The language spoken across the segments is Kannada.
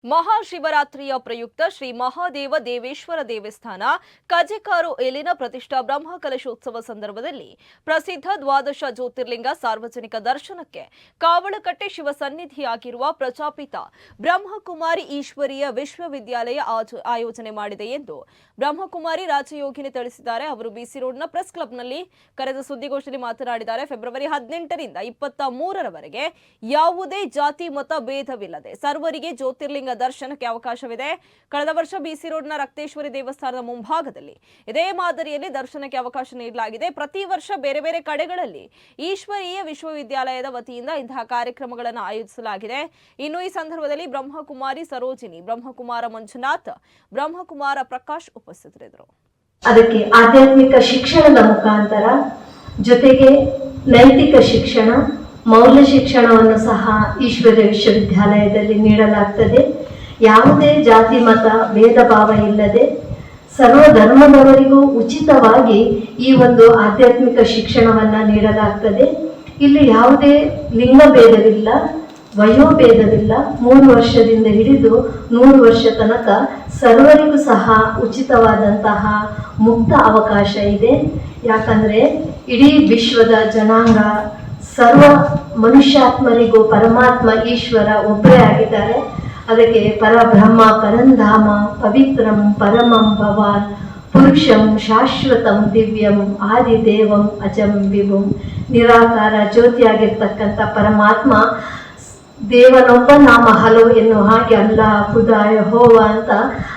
ಮಹಾಶಿವರಾತ್ರಿಯ ಪ್ರಯುಕ್ತ ಶ್ರೀ ಮಹಾದೇವ ದೇವೇಶ್ವರ ದೇವಸ್ಥಾನ ಕಜೆಕಾರು ಇಲ್ಲಿನ ಪ್ರತಿಷ್ಠಾ ಬ್ರಹ್ಮ ಕಲಶೋತ್ಸವ ಸಂದರ್ಭದಲ್ಲಿ ಪ್ರಸಿದ್ಧ ದ್ವಾದಶ ಜ್ಯೋತಿರ್ಲಿಂಗ ಸಾರ್ವಜನಿಕ ದರ್ಶನಕ್ಕೆ ಕಾವಳಕಟ್ಟೆ ಶಿವಸನ್ನಿಧಿಯಾಗಿರುವ ಪ್ರಜಾಪಿತ ಬ್ರಹ್ಮಕುಮಾರಿ ಈಶ್ವರೀಯ ವಿಶ್ವವಿದ್ಯಾಲಯ ಆಯೋಜನೆ ಮಾಡಿದೆ ಎಂದು ಬ್ರಹ್ಮಕುಮಾರಿ ರಾಜಯೋಗಿನಿ ತಿಳಿಸಿದ್ದಾರೆ. ಅವರು ಬಿಸಿ ರೋಡ್ನ ಪ್ರೆಸ್ ಕ್ಲಬ್ನಲ್ಲಿ ಕರೆದ ಸುದ್ದಿಗೋಷ್ಠಿಯಲ್ಲಿ ಮಾತನಾಡಿದ್ದಾರೆ. ಫೆಬ್ರವರಿ 18ರಿಂದ 23ರವರೆಗೆ ಯಾವುದೇ ಜಾತಿ ಮತ ಭೇದವಿಲ್ಲದೆ ಸರ್ವರಿಗೆ ಜ್ಯೋತಿರ್ಲಿಂಗ ದರ್ಶನಕ್ಕೆ ಅವಕಾಶವಿದೆ. ಕಳೆದ ವರ್ಷ ಬಿಸಿ ರೋಡ್ನ ರಕ್ತೇಶ್ವರಿ ದೇವಸ್ಥಾನದ ಮುಂಭಾಗದಲ್ಲಿ ಇದೇ ಮಾದರಿಯಲ್ಲಿ ದರ್ಶನಕ್ಕೆ ಅವಕಾಶ ನೀಡಲಾಗಿದೆ. ಪ್ರತಿ ವರ್ಷ ಬೇರೆ ಬೇರೆ ಕಡೆಗಳಲ್ಲಿ ಈಶ್ವರೀಯ ವಿಶ್ವವಿದ್ಯಾಲಯದ ವತಿಯಿಂದ ಇಂತಹ ಕಾರ್ಯಕ್ರಮಗಳನ್ನು ಆಯೋಜಿಸಲಾಗಿದೆ. ಇನ್ನು ಈ ಸಂದರ್ಭದಲ್ಲಿ ಬ್ರಹ್ಮಕುಮಾರಿ ಸರೋಜಿನಿ, ಬ್ರಹ್ಮಕುಮಾರ ಮಂಜುನಾಥ್, ಬ್ರಹ್ಮಕುಮಾರ ಪ್ರಕಾಶ್ ಉಪಸ್ಥಿತರಿದ್ದರು. ಅದಕ್ಕೆ ಆಧ್ಯಾತ್ಮಿಕ ಶಿಕ್ಷಣದ ಮುಖಾಂತರ ಜೊತೆಗೆ ನೈತಿಕ ಶಿಕ್ಷಣ, ಮೌಲ್ಯ ಶಿಕ್ಷಣವನ್ನು ಸಹ ಈಶ್ವರ್ಯ ವಿಶ್ವವಿದ್ಯಾಲಯದಲ್ಲಿ ನೀಡಲಾಗ್ತದೆ. ಯಾವುದೇ ಜಾತಿ ಮತ ಭೇದ ಭಾವ ಇಲ್ಲದೆ ಸರ್ವ ಧರ್ಮದವರಿಗೂ ಉಚಿತವಾಗಿ ಈ ಒಂದು ಆಧ್ಯಾತ್ಮಿಕ ಶಿಕ್ಷಣವನ್ನ ನೀಡಲಾಗ್ತದೆ. ಇಲ್ಲಿ ಯಾವುದೇ ಲಿಂಗಭೇದವಿಲ್ಲ, ವಯೋಭೇದವಿಲ್ಲ. 3 ವರ್ಷದಿಂದ ಹಿಡಿದು 100 ವರ್ಷ ತನಕ ಸರ್ವರಿಗೂ ಸಹ ಉಚಿತವಾದಂತಹ ಮುಕ್ತ ಅವಕಾಶ ಇದೆ. ಯಾಕಂದ್ರೆ ಇಡೀ ವಿಶ್ವದ ಜನಾಂಗ ಸರ್ವ ಮನುಷ್ಯಾತ್ಮರಿಗೂ ಪರಮಾತ್ಮ ಈಶ್ವರ ಒಬ್ಬರೇ ಆಗಿದ್ದಾರೆ. ಅದಕ್ಕೆ ಪರಬ್ರಹ್ಮ ಪರಂಧಾಮ ಪವಿತ್ರಂ ಪರಮಂ ಭವಾನ್ ಪುರುಷಂ ಶಾಶ್ವತಂ ದಿವ್ಯಂ ಆದಿದೇವಂ ಅಜಂ ವಿಭುಂ, ನಿರಾಕಾರ ಜ್ಯೋತಿಯಾಗಿರ್ತಕ್ಕಂಥ ಪರಮಾತ್ಮ ದೇವನೊಬ್ಬ ನಾಮ ಹಲವು ಎನ್ನುವ ಹಾಗೆ ಅಲ್ಲ, ಖುದಾ, ಯೆಹೋವ ಅಂತ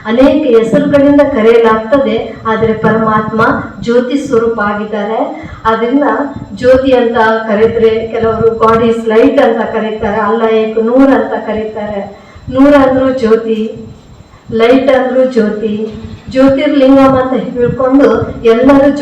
ಅನೇಕ ಹೆಸರುಗಳಿಂದ ಕರೆಯಲಾಗ್ತದೆ. ಆದರೆ ಪರಮಾತ್ಮ ಜ್ಯೋತಿ ಸ್ವರೂಪ ಆಗಿದ್ದಾರೆ. ಅದರಿಂದ ಜ್ಯೋತಿ ಅಂತ ಕರೆದ್ರೆ ಕೆಲವರು ಗಾಡ್ ಈಸ್ ಲೈಟ್ ಅಂತ ಕರೀತಾರೆ, ಅಲ್ಲ ಏಕ ನೂರ್ ಅಂತ ಕರೀತಾರೆ. ನೂರ್ ಅಂದ್ರೂ ಜ್ಯೋತಿ, ಲೈಟ್ ಅಂದ್ರೂ ಜ್ಯೋತಿ, ಜ್ಯೋತಿರ್ಲಿಂಗಂ ಅಂತ ಹೇಳ್ಕೊಂಡು ಎಲ್ಲರೂ